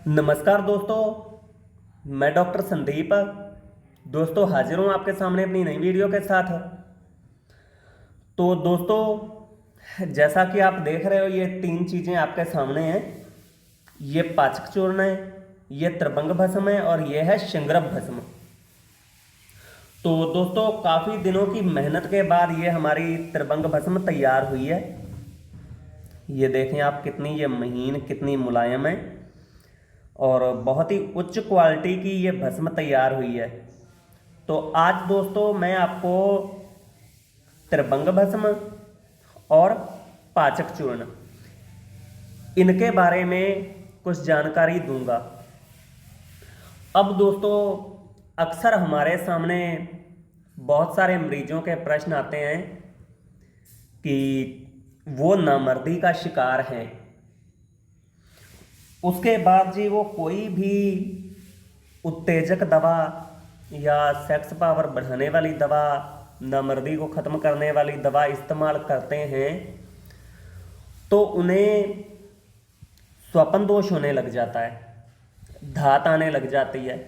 नमस्कार दोस्तों, मैं डॉक्टर संदीप दोस्तों हाजिर हूँ आपके सामने अपनी नई वीडियो के साथ। तो दोस्तों, जैसा कि आप देख रहे हो, ये तीन चीज़ें आपके सामने हैं। ये पाचक चूर्ण है, ये त्रिभंग भस्म है और ये है शिंगरभ भस्म। तो दोस्तों, काफ़ी दिनों की मेहनत के बाद ये हमारी त्रिभंग भस्म तैयार हुई है। ये देखें आप, कितनी ये महीन, कितनी मुलायम है और बहुत ही उच्च क्वालिटी की ये भस्म तैयार हुई है। तो आज दोस्तों मैं आपको त्रिभंग भस्म और पाचक चूर्ण, इनके बारे में कुछ जानकारी दूंगा। अब दोस्तों, अक्सर हमारे सामने बहुत सारे मरीजों के प्रश्न आते हैं कि वो नामर्दी का शिकार हैं। उसके बाद जी वो कोई भी उत्तेजक दवा या सेक्स पावर बढ़ाने वाली दवा, नामर्दी को ख़त्म करने वाली दवा इस्तेमाल करते हैं तो उन्हें स्वपन दोष होने लग जाता है, धात आने लग जाती है।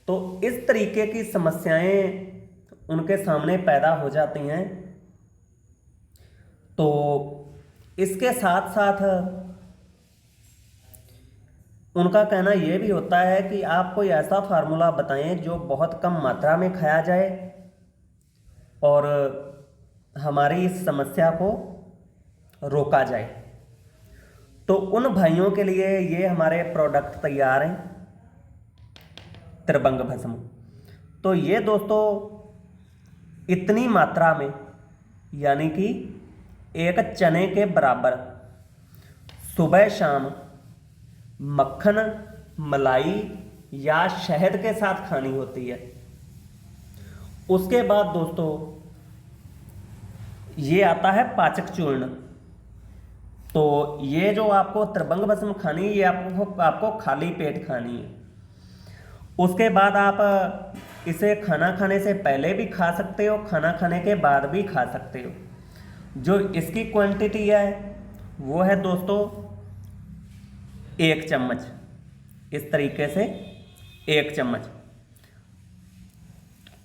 तो इस तरीके की समस्याएं उनके सामने पैदा हो जाती हैं। तो इसके साथ साथ उनका कहना यह भी होता है कि आप कोई ऐसा फार्मूला बताएं जो बहुत कम मात्रा में खाया जाए और हमारी इस समस्या को रोका जाए। तो उन भाइयों के लिए ये हमारे प्रोडक्ट तैयार हैं, त्रिभंग भस्म। तो ये दोस्तों इतनी मात्रा में, यानी कि एक चने के बराबर, सुबह शाम मक्खन, मलाई या शहद के साथ खानी होती है। उसके बाद दोस्तों ये आता है पाचक चूर्ण। तो ये जो आपको त्रिभंग भस्म खानी है, ये आपको खाली पेट खानी है। उसके बाद आप इसे खाना खाने से पहले भी खा सकते हो, खाना खाने के बाद भी खा सकते हो। जो इसकी क्वांटिटी है वो है दोस्तों 1 चम्मच। इस तरीके से 1 चम्मच।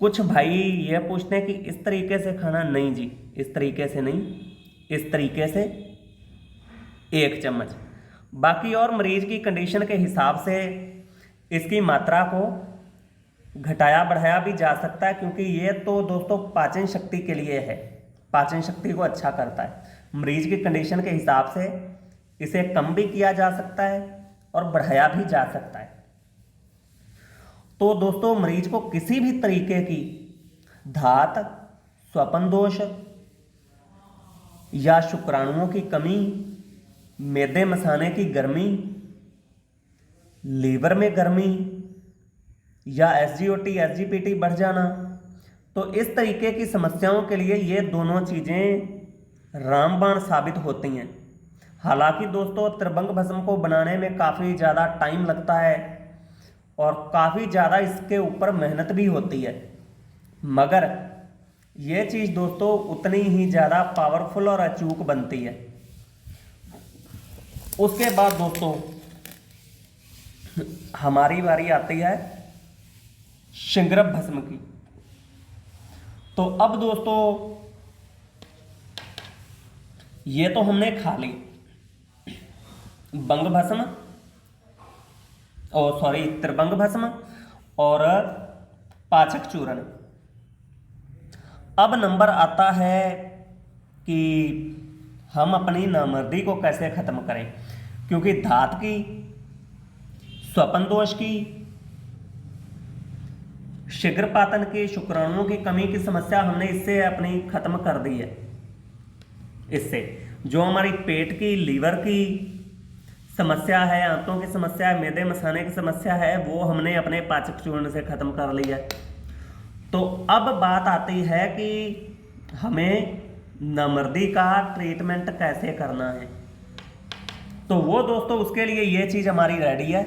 कुछ भाई ये पूछते हैं कि इस तरीके से खाना, नहीं जी, इस तरीके से नहीं, इस तरीके से 1 चम्मच। बाकी और मरीज की कंडीशन के हिसाब से इसकी मात्रा को घटाया बढ़ाया भी जा सकता है, क्योंकि ये तो दोस्तों पाचन शक्ति के लिए है, पाचन शक्ति को अच्छा करता है। मरीज की कंडीशन के हिसाब से इसे कम भी किया जा सकता है और बढ़ाया भी जा सकता है। तो दोस्तों, मरीज को किसी भी तरीके की धात, स्वपन दोष या शुक्राणुओं की कमी, मैदे मसाने की गर्मी, लीवर में गर्मी या एसजीओटी एसजीपीटी बढ़ जाना, तो इस तरीके की समस्याओं के लिए ये दोनों चीज़ें रामबाण साबित होती हैं। हालांकि दोस्तों, त्रिभंग भस्म को बनाने में काफ़ी ज़्यादा टाइम लगता है और काफ़ी ज़्यादा इसके ऊपर मेहनत भी होती है, मगर ये चीज़ दोस्तों उतनी ही ज़्यादा पावरफुल और अचूक बनती है। उसके बाद दोस्तों हमारी बारी आती है शिंगरभ भस्म की। तो अब दोस्तों ये तो हमने खा ली बंग भस्म, और सॉरी त्रिभंग भस्म और पाचक चूर्ण। अब नंबर आता है कि हम अपनी नामर्दी को कैसे खत्म करें, क्योंकि धात की, स्वपन दोष की, शीघ्रपातन की, शुक्राणुओं की कमी की समस्या हमने इससे अपनी खत्म कर दी है। इससे जो हमारी पेट की, लीवर की समस्या है, आंतों की समस्या है, मैदे मसाने की समस्या है, वो हमने अपने पाचक चूर्ण से खत्म कर लिया है। तो अब बात आती है कि हमें नामर्दी का ट्रीटमेंट कैसे करना है। तो वो दोस्तों, उसके लिए ये चीज हमारी रेडी है,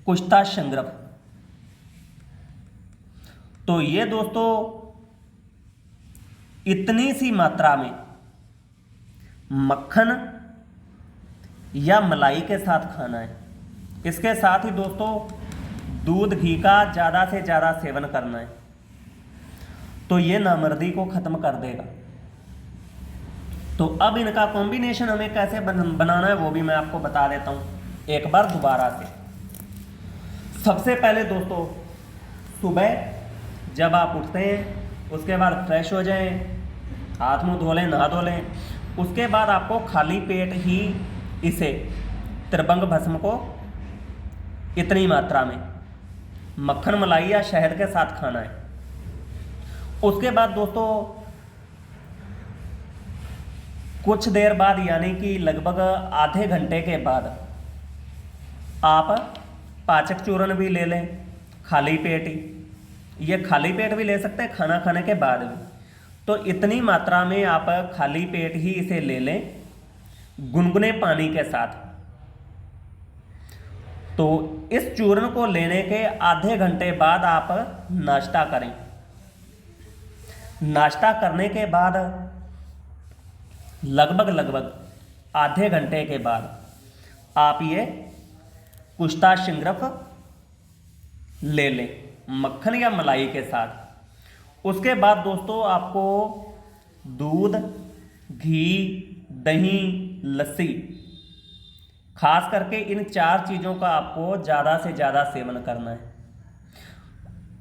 कुश्ता शिंगरभ। तो ये दोस्तों इतनी सी मात्रा में मक्खन या मलाई के साथ खाना है। इसके साथ ही दोस्तों दूध घी का ज़्यादा से ज़्यादा सेवन करना है, तो ये नामर्दी को ख़त्म कर देगा। तो अब इनका कॉम्बिनेशन हमें कैसे बनाना है वो भी मैं आपको बता देता हूँ एक बार दोबारा से। सबसे पहले दोस्तों सुबह जब आप उठते हैं उसके बाद फ्रेश हो जाएं, हाथ मुंह धो लें, नहा धो लें, उसके बाद आपको खाली पेट ही इसे त्रिभंग भस्म को इतनी मात्रा में मक्खन मलाई या शहद के साथ खाना है। उसके बाद दोस्तों कुछ देर बाद यानी कि लगभग आधे घंटे के बाद आप पाचक चूर्ण भी ले लें खाली पेट ही। ये खाली पेट भी ले सकते हैं, खाना खाने के बाद भी। तो इतनी मात्रा में आप खाली पेट ही इसे ले लें गुनगुने पानी के साथ। तो इस चूर्ण को लेने के आधे घंटे बाद आप नाश्ता करें। नाश्ता करने के बाद लगभग आधे घंटे के बाद आप ये कुश्ता शिंग्रफ ले लें मक्खन या मलाई के साथ। उसके बाद दोस्तों आपको दूध, घी, दही, लस्सी, खास करके इन 4 चीज़ों का आपको ज़्यादा से ज़्यादा सेवन करना है।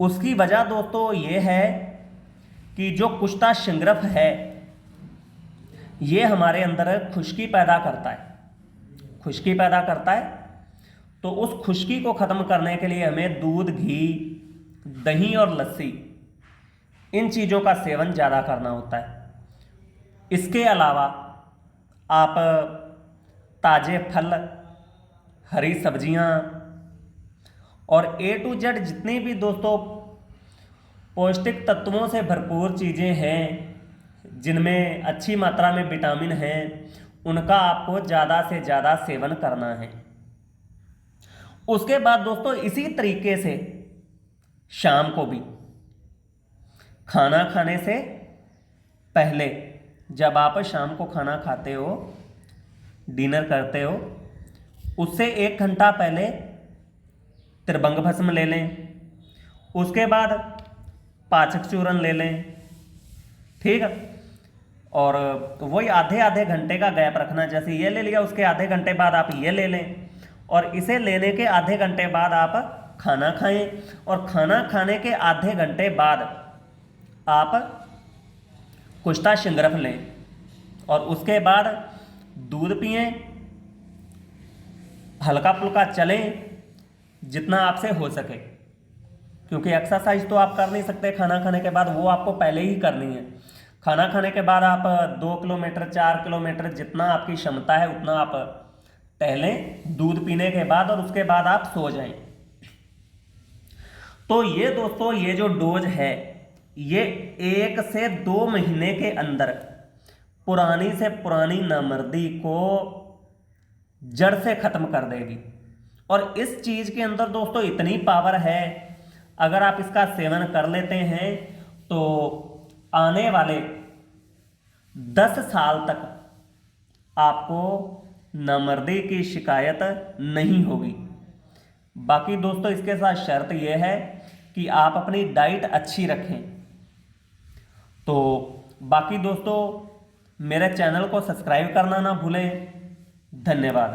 उसकी वजह दोस्तों ये है कि जो कुश्ता शिंग्रफ है ये हमारे अंदर खुश्की पैदा करता है। खुश्की पैदा करता है, तो उस खुश्की को ख़त्म करने के लिए हमें दूध, घी, दही और लस्सी इन चीज़ों का सेवन ज़्यादा करना होता है। इसके अलावा आप ताज़े फल, हरी सब्जियां और A to Z जितनी भी दोस्तों पौष्टिक तत्वों से भरपूर चीज़ें हैं जिनमें अच्छी मात्रा में विटामिन हैं, उनका आपको ज़्यादा से ज़्यादा सेवन करना है। उसके बाद दोस्तों इसी तरीके से शाम को भी खाना खाने से पहले, जब आप शाम को खाना खाते हो, डिनर करते हो, उससे 1 घंटा पहले त्रिभंग भस्म ले लें। उसके बाद पाचक चूर्ण ले लें, ठीक है। और वही आधे घंटे का गैप रखना, जैसे ये ले लिया उसके आधे घंटे बाद आप ये ले लें, और इसे लेने के आधे घंटे बाद आप खाना खाएं, और खाना खाने के आधे घंटे बाद आप कुश्ता शिंग्रफ लें, और उसके बाद दूध पिएं, हल्का फुल्का चलें जितना आपसे हो सके, क्योंकि एक्सरसाइज तो आप कर नहीं सकते खाना खाने के बाद, वो आपको पहले ही करनी है। खाना खाने के बाद आप 2 किलोमीटर 4 किलोमीटर जितना आपकी क्षमता है उतना आप टहलें दूध पीने के बाद, और उसके बाद आप सो जाएं। तो ये दोस्तों ये जो डोज है ये 1 से 2 महीने के अंदर पुरानी से पुरानी नामर्दी को जड़ से खत्म कर देगी। और इस चीज के अंदर दोस्तों इतनी पावर है, अगर आप इसका सेवन कर लेते हैं तो आने वाले 10 साल तक आपको नामर्दी की शिकायत नहीं होगी। बाकी दोस्तों इसके साथ शर्त यह है कि आप अपनी डाइट अच्छी रखें। तो बाकी दोस्तों मेरे चैनल को सब्सक्राइब करना ना भूलें। धन्यवाद।